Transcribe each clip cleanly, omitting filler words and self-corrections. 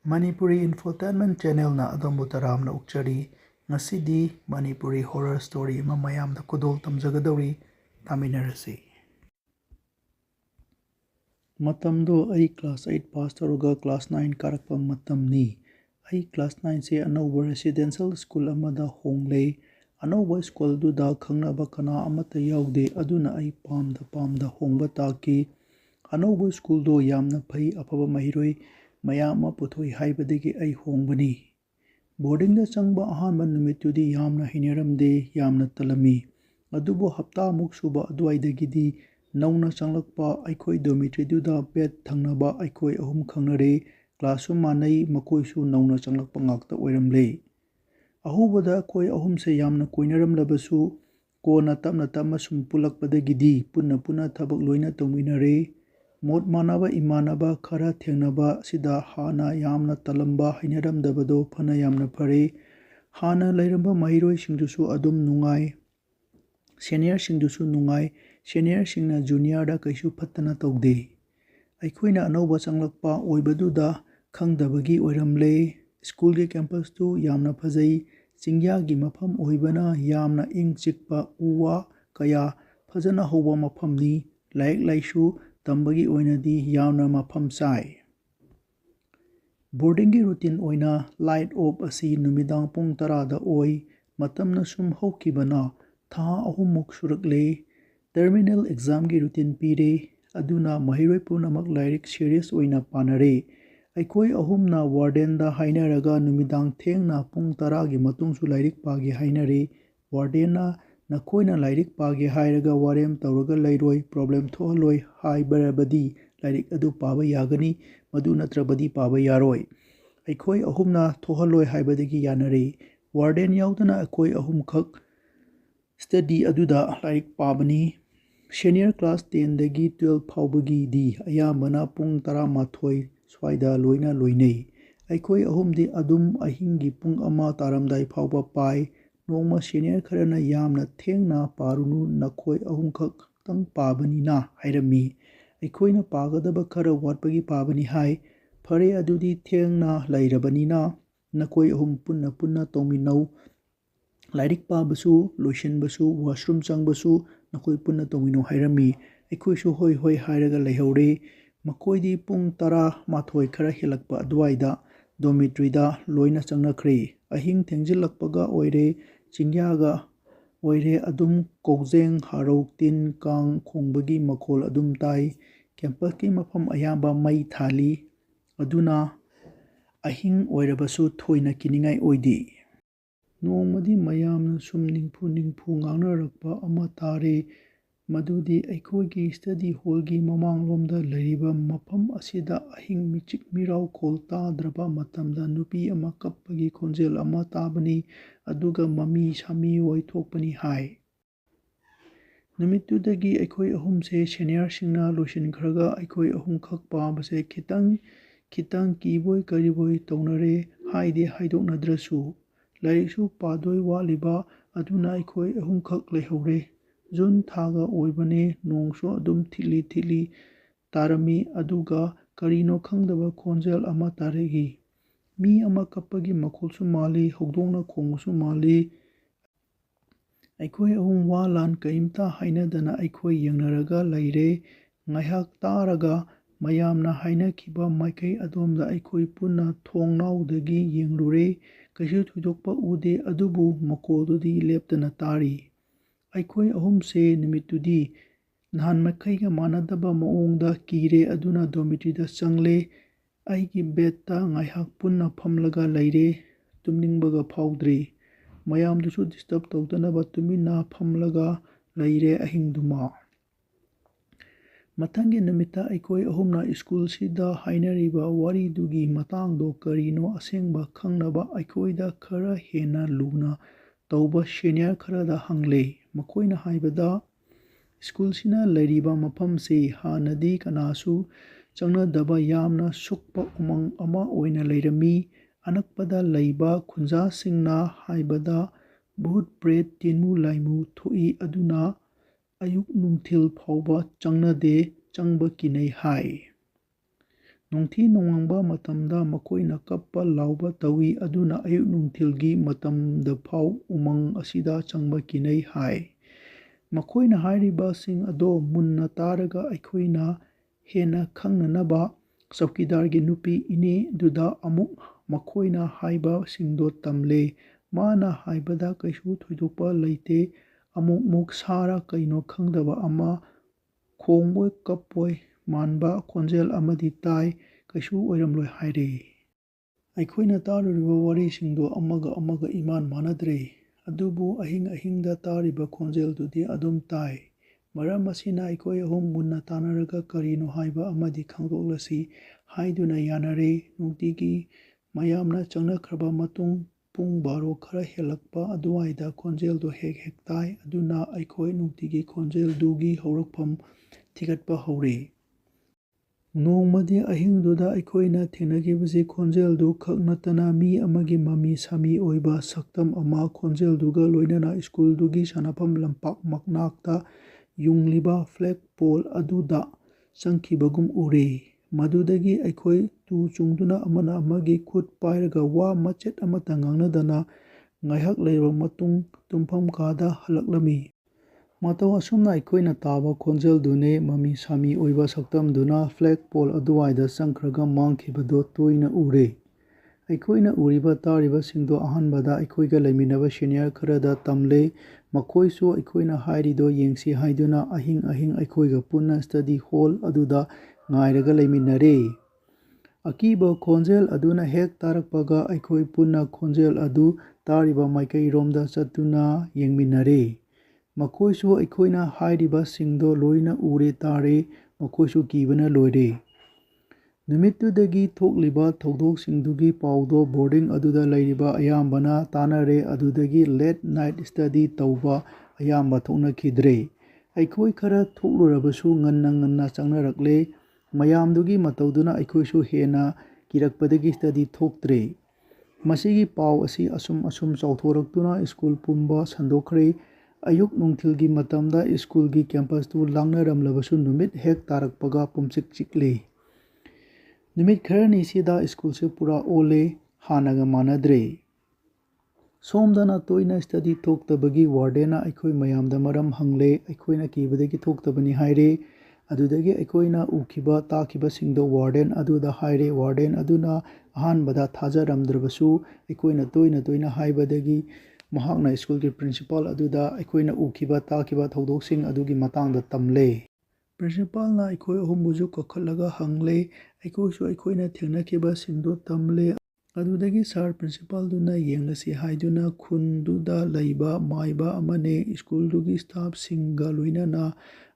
Manipuri Infotainment Channel na adambu taramna ukchari ngasidi Manipuri horror story ama mayamda kudol tamjagadawri taminarasi. Matamdo ai class 8 pass taruga class 9 karakpa matamni. Ai class 9 se anauba residential school amada honglei. Anauba school du da khangnaba kana amata yaude aduna ai pamda hongba taki. Anauba school do yamna phai afaba mahiroi mayama puthoi haibadagi ai hongbani. Boarding da changba ahanba numitudi yamna hiniramde yamna talami. Adubo hapta muk suba aduaidagidi nauna changlakpa aikoi dormitory duda bed thangnaba aikoi ahum khangnare classroom manai makoisu nauna changlakpa ngakta oiramle. Ahubada akoi ahum se yamna koinaramlabasu kona tapna sum pulakpadagidi punna thabak loina tongminare. Mot manaba imanaba khara thengnaba sida hana yamna talamba hainaramdabado phana yamna phare. Hana lairamba mahiroi singdusu adum nungai. Senior singdusu nungai. Senior singna junior da kaisu phattana tawde. Aikoina anauba changlakpa oibaduda khangdabagi oiramle. School ge campus tu yamna phajai. Chingyagi mafam oibana yamna ing chikpa uwa kaya phajana hauba mafamni. Laik laisu tambagi oinadi yamna mafam chai. Boarding gi routine oina light off asi numidang pung 10 da oi matamna sum haukibana tha ahumuk surakle. Terminal exam gi routine pire aduna mahiroi punamak lairik serious oina panare. Aikoi ahumna warden da hainaraga numidang thengna pung 10 gi matungsu lairik pagi hainare. Warden na nakoina lairik pagi hairaga warem tawraga lairoi problem thohaloi haibarabadi lairik adu paba yagani madu natrabadi paba yaroi. Aikoi ahumna thohaloi haibadagi yanare. Warden yaudana aikoi ahum khak study aduda lairik pabani. Senior class 10 dagi 12 faubagi di ayambana pung 11 swaida loina loinei. Aikoi ahumdi adum ahingi pung 1 taramdai fauba pai. Nongma senior kharana yamna thengna parunu nakhoi ahum khak tang pabani na hairami. Aikoina pagadaba khara watpagi pabani hai. Phare adudi thengna lairabani na nakoi ahum punna tongminau. Lairik pabasu loisinbasu washroom changbasu nakoi punna tongminu hairami. Aikoisu hoi hairaga laihaure. Makoidi pung 11 khara hilakpa aduaida dormitory da loina changnakre. Ahing thengjilakpaga oire chingyaga oire adum kokjeng harau tin kang khongbagi makhol adum tai. Campus ki mafam ayamba mai thali aduna ahing oirabasu thoina kiningai oidi. Nongmadi mayamna sum ningphu ngangnarakpa ama tare. Madudi aikoigi study hall gi mamanglomda lairiba mafam asida ahing michik mirau khol tadraba matamda nupi ama kappagi khonjel ama tabani aduga mami sami oi thokpani hai. Numitudagi aikoi ahum se senior singna loisinkhraga aikoi ahum khak pabase khitang kiboi kariboi tongnare haide haidoknadrasu. Lairiksu padoi waliba aduna aikoi ahum khak laihaure. Jun thaga oibane nongsu adum thili tarami aduga karino khangdaba khonjel ama taregi. Mi ama kappagi makholsu mali hogdongna khongsu mali. Aikoi ahum walan kaimta hainadana aikoi yengnaraga laire. Ngaihak taraga mayamna hainakhiba maikai adomda aikoi punna thongnaudagi yenglure. Kaisu thudokpa ude adubu makoldudi leptana tari. Aikoi ahum se numitudi nahan makkaiga manadaba maongda kire aduna dormitory da changle. Aigi bedta ngaihak punna phamlaga laire. Tumningbaga phaudre. Mayamdusu disturb tawdanaba tumina phamlaga laire ahingduma. Mathangi numita aikoi ahumna school sida hainariba wari dugi matangdo karino asengba khangnaba aikoida khara hena luna tawba senior kharada hangle. Makoina haibada school sina lairiba mafam se hanadi kanasu changnadaba yamna sukpa umang ama oina lairami. Anakpada laiba khunja singna haibada bahut pret tinmu laimu thoi aduna ayuk nungthil phauba changnade changba kinai hai. ꯅꯨꯡꯊꯤ ꯅꯣꯡꯃꯪꯕ ꯃꯇꯝꯗ ꯃꯈꯣꯏꯅ ꯀꯞꯄ ꯂꯥꯎꯕ ꯇꯧꯏ ꯑꯗꯨꯅ ꯑꯌꯨꯛ ꯅꯨꯡꯊꯤꯜꯒꯤ ꯃꯇꯝꯗꯐꯥꯎ ꯎꯃꯪ ꯑꯁꯤꯗ ꯆꯪꯕ ꯀꯤꯅꯩ ꯍꯥꯏ꯫ ꯃꯈꯣꯏꯅ ꯍꯥꯏꯔꯤꯕꯁꯤꯡ ꯑꯗꯣ ꯃꯨꯟꯅ ꯇꯥꯔꯒ ꯑꯩꯈꯣꯏꯅ ꯍꯦꯟꯅ ꯈꯪꯅꯅꯕ ꯆꯧꯀꯤꯗꯥꯔꯒꯤ ꯅꯨꯄꯤ ꯏꯅꯦ ꯗꯨꯗ ꯑꯃꯨꯛ ꯃꯈꯣꯏꯅ ꯍꯥꯏꯕꯁꯤꯡꯗꯣ ꯇꯝꯂꯦ꯫ ꯃꯥꯅ ꯍꯥꯏꯕꯗ ꯀꯩꯁꯨ ꯊꯣꯏꯗꯣꯛꯄ ꯂꯩꯇꯦ, ꯑꯃꯨꯛ ꯁꯥꯔ ꯀꯩꯅꯣ ꯈꯪꯗꯕ ꯑꯃ ꯈꯣꯡꯕꯣꯏ ꯀꯞꯄꯣꯏ ꯃꯥꯟꯕ ꯈꯣꯟꯖꯦꯜ ꯑꯃꯗꯤ ꯇꯥꯏ, ꯀꯩꯁꯨ ꯑꯣꯏꯔꯝꯂꯣꯏ ꯍꯥꯏꯔꯦ꯫ ꯑꯩꯈꯣꯏꯅ ꯇꯥꯔꯨꯔꯤꯕ ꯋꯥꯔꯤꯁꯤꯡꯗꯣ ꯑꯃꯒ ꯏꯃꯥꯟ ꯃꯥꯟꯅꯗ꯭ꯔꯦ, ꯑꯗꯨꯕꯨ ꯑꯍꯤꯡ ꯑꯍꯤꯡꯗ ꯇꯥꯔꯤꯕ ꯈꯣꯟꯖꯦꯜꯗꯨꯗꯤ ꯑꯗꯨꯝ ꯇꯥꯏ꯫ ꯃꯔꯝ ꯑꯁꯤꯅ ꯑꯩꯈꯣꯏ ꯑꯍꯨꯝ ꯃꯨꯟꯅ ꯇꯥꯟꯅꯔꯒ ꯀꯔꯤꯅꯣ ꯍꯥꯏꯕ ꯑꯃꯗꯤ ꯈꯪꯗꯣꯛꯂꯁꯤ ꯍꯥꯏꯗꯨꯅ ꯌꯥꯅꯔꯦ꯫ ꯅꯨꯡꯇꯤꯒꯤ ꯃꯌꯥꯝꯅ ꯆꯪꯅꯈ꯭ꯔꯕ ꯃꯇꯨꯡ ꯄꯨꯡ 12 ꯈꯔ ꯍꯦꯜꯂꯛꯄ ꯑꯗꯨꯋꯥꯏꯗ ꯈꯣꯟꯖꯦꯜꯗꯣ ꯍꯦꯛ ꯍꯦꯛ ꯇꯥꯏ꯫ ꯑꯗꯨꯅ ꯑꯩꯈꯣꯏ ꯅꯨꯡꯇꯤꯒꯤ ꯈꯣꯟꯖꯦꯜꯗꯨꯒꯤ ꯍꯧꯔꯛꯐꯝ ꯊꯤꯒꯠꯄ ꯍꯧꯔꯦ꯫ ꯅꯣꯡꯃꯗꯤ ꯑꯍꯤꯡꯗꯨꯗ ꯑꯩꯈꯣꯏꯅ ꯊꯦꯡꯅꯈꯤꯕꯁꯤ ꯈꯣꯟꯖꯦꯜꯗꯨ ꯈꯛ ꯅꯠꯇꯅ ꯃꯤ ꯑꯃꯒꯤ ꯃꯃꯤ ꯁꯥꯃꯤ ꯑꯣꯏꯕ ꯁꯛꯇꯝ ꯑꯃ ꯈꯣꯟꯖꯦꯜꯗꯨꯒ ꯂꯣꯏꯅꯅ ꯁ꯭ꯀꯨꯜꯗꯨꯒꯤ ꯁꯥꯟꯅꯐꯝ ꯂꯝꯄꯥꯛ ꯃꯅꯥꯛꯇ ꯌꯨꯡꯂꯤꯕ ꯐ꯭ꯂꯦꯛ ꯄꯣꯜ ꯑꯗꯨꯗ ꯆꯪꯈꯤꯕꯒꯨꯝ ꯎꯔꯦ꯫ ꯃꯗꯨꯗꯒꯤ ꯑꯩꯈꯣꯏ ꯇꯨ ꯆꯨꯡꯗꯨꯅ ꯑꯃꯅ ꯑꯃꯒꯤ ꯈꯨꯠ ꯄꯥꯏꯔꯒ ꯋꯥ ꯃꯆꯦꯠ ꯑꯃꯠꯇ ꯉꯥꯡꯅꯗꯅ ꯉꯥꯏꯍꯥꯛ ꯂꯩꯔꯕ ꯃꯇꯨꯡ ꯇꯨꯝꯐꯝ ꯀꯥꯗ ꯍꯜꯂꯛꯂꯝꯃꯤ꯫ ꯃꯇꯧ ꯑꯁꯨꯝꯅ ꯑꯩꯈꯣꯏꯅ ꯇꯥꯕ ꯈꯣꯟꯖꯦꯜꯗꯨꯅꯦ ꯃꯃꯤ ꯁꯥꯃꯤ ꯑꯣꯏꯕ ꯁꯛꯇꯝꯗꯨꯅ ꯐ꯭ꯂꯦꯛ ꯄꯣꯜ ꯑꯗꯨꯋꯥꯏꯗ ꯆꯪꯈ꯭ꯔꯒ ꯃꯥꯡꯈꯤꯕꯗꯣ ꯇꯣꯏꯅ ꯎꯔꯦ꯫ ꯑꯩꯈꯣꯏꯅ ꯎꯔꯤꯕ ꯇꯥꯔꯤꯕꯁꯤꯡꯗꯣ ꯑꯍꯥꯟꯕꯗ ꯑꯩꯈꯣꯏꯒ ꯂꯩꯃꯤꯟꯅꯕ ꯁꯦꯅꯤꯌꯔ ꯈꯔꯗ ꯇꯝꯂꯦ꯫ ꯃꯈꯣꯏꯁꯨ ꯑꯩꯈꯣꯏꯅ ꯍꯥꯏꯔꯤꯗꯣ ꯌꯦꯡꯁꯤ ꯍꯥꯏꯗꯨꯅ ꯑꯍꯤꯡ ꯑꯩꯈꯣꯏꯒ ꯄꯨꯟꯅ ꯁ꯭ꯇꯗꯤ ꯍꯣꯜ ꯑꯗꯨꯗ ꯉꯥꯏꯔꯒ ꯂꯩꯃꯤꯟꯅꯔꯦ꯫ ꯑꯀꯤꯕ ꯈꯣꯟꯖꯦꯜ ꯑꯗꯨꯅ ꯍꯦꯛ ꯇꯥꯔꯛꯄꯒ ꯑꯩꯈꯣꯏ ꯄꯨꯟꯅ ꯈꯣꯟꯖꯦꯜ ꯑꯗꯨ ꯇꯥꯔꯤꯕ ꯃꯥꯏꯀꯩꯔꯣꯝꯗ ꯆꯠꯇꯨꯅ ꯌꯦꯡꯃꯤꯟꯅꯔꯦ꯫ ꯃꯈꯣꯏꯁꯨ ꯑꯩꯈꯣꯏꯅ ꯍꯥꯏꯔꯤꯕꯁꯤꯡꯗꯣ ꯂꯣꯏꯅ ꯎꯔꯦ ꯇꯥꯔꯦ꯫ ꯃꯈꯣꯏꯁꯨ ꯀꯤꯕꯅ ꯂꯣꯏꯔꯦ꯫ ꯅꯨꯃꯤꯠꯇꯨꯗꯒꯤ ꯊꯣꯛꯂꯤꯕ ꯊꯧꯗꯣꯛꯁꯤꯡꯗꯨꯒꯤ ꯄꯥꯎꯗꯣ ꯕꯣꯔꯗꯤꯡ ꯑꯗꯨꯗ ꯂꯩꯔꯤꯕ ꯑꯌꯥꯝꯕꯅ ꯇꯥꯅꯔꯦ꯫ ꯑꯗꯨꯗꯒꯤ ꯂꯦꯠ ꯅꯥꯏꯠ ꯁ꯭ꯇꯗꯤ ꯇꯧꯕ ꯑꯌꯥꯝꯕ ꯊꯣꯛꯅꯈꯤꯗ꯭ꯔꯦ꯫ ꯑꯩꯈꯣꯏ ꯈꯔ ꯊꯣꯛꯂꯨꯔꯕꯁꯨ ꯉꯟꯅ ꯆꯪꯅꯔꯛꯂꯦ꯫ ꯃꯌꯥꯝꯗꯨꯒꯤ ꯃꯇꯧꯗꯨꯅ ꯑꯩꯈꯣꯏꯁꯨ ꯍꯦꯟꯅ ꯀꯤꯔꯛꯄꯗꯒꯤ ꯁ꯭ꯇꯗꯤ ꯊꯣꯛꯇ꯭ꯔꯦ꯫ ꯃꯁꯤꯒꯤ ꯄꯥꯎ ꯑꯁꯤ ꯑꯁꯨꯝ ꯆꯥꯎꯊꯣꯔꯛꯇꯨꯅ ꯁ꯭ꯀꯨꯜ ꯄꯨꯝꯕ ꯁꯟꯗꯣꯛꯈ꯭ꯔꯦ꯫ ꯑꯌꯨꯛ ꯅꯨꯡꯊꯤꯜꯒꯤ ꯃꯇꯝꯗ ꯁ꯭ꯀꯨꯜꯒꯤ ꯀꯦꯝꯄꯁꯇꯨ ꯂꯥꯡꯅꯔꯝꯂꯕꯁꯨ ꯅꯨꯃꯤꯠ ꯍꯦꯛ ꯇꯥꯔꯛꯄꯒ ꯄꯨꯝꯆꯤꯛ ꯆꯤꯛꯂꯦ꯫ ꯅꯨꯃꯤꯠ ꯈꯔꯅꯤꯁꯤꯗ ꯁ꯭ꯀꯨꯜꯁꯦ ꯄꯨꯔꯥ ꯑꯣꯜꯂꯦ, ꯍꯥꯟꯅꯒ ꯃꯥꯟꯅꯗ꯭ꯔꯦ꯫ ꯁꯣꯝꯗꯅ ꯇꯣꯏꯅ ꯁ꯭ꯇꯗꯤ ꯊꯣꯛꯇꯕꯒꯤ ꯋꯥꯔꯗꯦꯟꯅ ꯑꯩꯈꯣꯏ ꯃꯌꯥꯝꯗ ꯃꯔꯝ ꯍꯪꯂꯦ꯫ ꯑꯩꯈꯣꯏꯅ ꯀꯤꯕꯗꯒꯤ ꯊꯣꯛꯇꯕꯅꯤ ꯍꯥꯏꯔꯦ꯫ ꯑꯗꯨꯗꯒꯤ ꯑꯩꯈꯣꯏꯅ ꯎꯈꯤꯕ ꯇꯥꯈꯤꯕꯁꯤꯡꯗꯣ ꯋꯥꯔꯗꯦꯟ ꯑꯗꯨꯗ ꯍꯥꯏꯔꯦ꯫ ꯋꯥꯔꯗꯦꯟ ꯑꯗꯨꯅ ꯑꯍꯥꯟꯕꯗ ꯊꯥꯖꯔꯝꯗ꯭ꯔꯕꯁꯨ ꯑꯩꯈꯣꯏꯅ ꯇꯣꯏꯅ ꯍꯥꯏꯕꯗꯒꯤ ꯃꯍꯥꯛꯅ ꯁ꯭ꯀꯨꯜꯒꯤ ꯄ꯭ꯔꯤꯟꯁꯤꯄꯥꯜ ꯑꯗꯨꯗ ꯑꯩꯈꯣꯏꯅ ꯎꯈꯤꯕ ꯇꯥꯈꯤꯕ ꯊꯧꯗꯣꯛꯁꯤꯡ ꯑꯗꯨꯒꯤ ꯃꯇꯥꯡꯗ ꯇꯝꯂꯦ꯫ ꯄ꯭ꯔꯤꯟꯁꯤꯄꯥꯜꯅ ꯑꯩꯈꯣꯏ ꯑꯍꯨꯝꯕꯨꯁꯨ ꯀꯧꯈꯠꯂꯒ ꯍꯪꯂꯦ꯫ ꯑꯩꯈꯣꯏꯁꯨ ꯑꯩꯈꯣꯏꯅ ꯊꯦꯡꯅꯈꯤꯕꯁꯤꯡꯗꯣ ꯇꯝꯂꯦ꯫ ꯑꯗꯨꯗꯒꯤ ꯁꯥꯔ ꯄ꯭ꯔꯤꯟꯁꯤꯄꯥꯜꯗꯨꯅ ꯌꯦꯡꯂꯁꯤ ꯍꯥꯏꯗꯨꯅ ꯈꯨꯟꯗꯨꯗ ꯂꯩꯕ ꯃꯥꯏꯕ ꯑꯃꯅꯦ ꯁ꯭ꯀꯨꯜꯗꯨꯒꯤ ꯁ꯭ꯇꯥꯐꯁꯤꯡꯒ ꯂꯣꯏꯅꯅ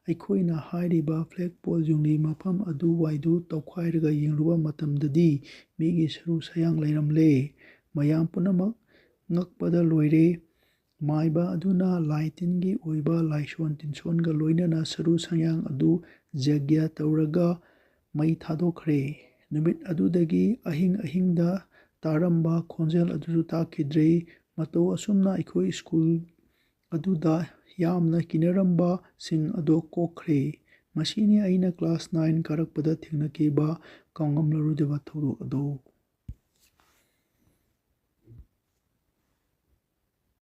ꯑꯩꯈꯣꯏꯅ ꯍꯥꯏꯔꯤꯕ ꯐ꯭ꯂꯦꯛ ꯄꯣꯜ ꯌꯨꯡꯂꯤ ꯃꯐꯝ ꯑꯗꯨꯋꯥꯏꯗꯨ ꯇꯧꯈꯥꯏꯔꯒ ꯌꯦꯡꯂꯨꯕ ꯃꯇꯝꯗꯗꯤ ꯃꯤꯒꯤ ꯁꯔꯨ ꯁꯌꯥꯡ ꯂꯩꯔꯝꯂꯦ꯫ ꯃꯌꯥꯝ ꯄꯨꯝꯅꯃꯛ ꯉꯛꯄꯗ ꯂꯣꯏꯔꯦ꯫ ꯃꯥꯏꯕ ꯑꯗꯨꯅ ꯂꯥꯏ ꯇꯤꯟꯒꯤ ꯑꯣꯏꯕ ꯂꯥꯏꯁꯣꯟ ꯇꯤꯟꯁꯣꯟꯒ ꯂꯣꯏꯅꯅ ꯁꯔꯨ ꯁꯌꯥꯡ ꯑꯗꯨ ꯌज्ఞ ꯇꯧꯔꯒ ꯃꯩ ꯊꯥꯗꯣꯛꯈ꯭ꯔꯦ꯫ ꯅꯨꯃꯤꯠ ꯑꯗꯨꯗꯒꯤ ꯑꯍꯤꯡꯗ ꯇꯥꯔꯝꯕ ꯈꯣꯟꯖꯦꯜ ꯑꯗꯨꯁꯨ ꯇꯥꯈꯤꯗ꯭ꯔꯦ꯫ ꯃꯇꯧ ꯑꯁꯨꯝꯅ ꯑꯩꯈꯣꯏ ꯁ꯭ꯀꯨꯜ ꯑꯗꯨꯗ ꯌꯥꯝꯅ ꯀꯤꯅꯔꯝꯕ ꯁꯤꯡ ꯑꯗꯣ ꯀꯣꯛꯈ꯭ꯔꯦ꯫ ꯃꯁꯤꯅꯤ ꯑꯩꯅ ꯀ꯭ꯂꯥꯁ 9 ꯀꯥꯔꯛꯄꯗ ꯊꯦꯡꯅꯈꯤꯕ ꯀꯥꯎꯉꯝꯂꯔꯣꯏꯗꯕ ꯊꯧꯗꯣꯛ ꯑꯗꯨ꯫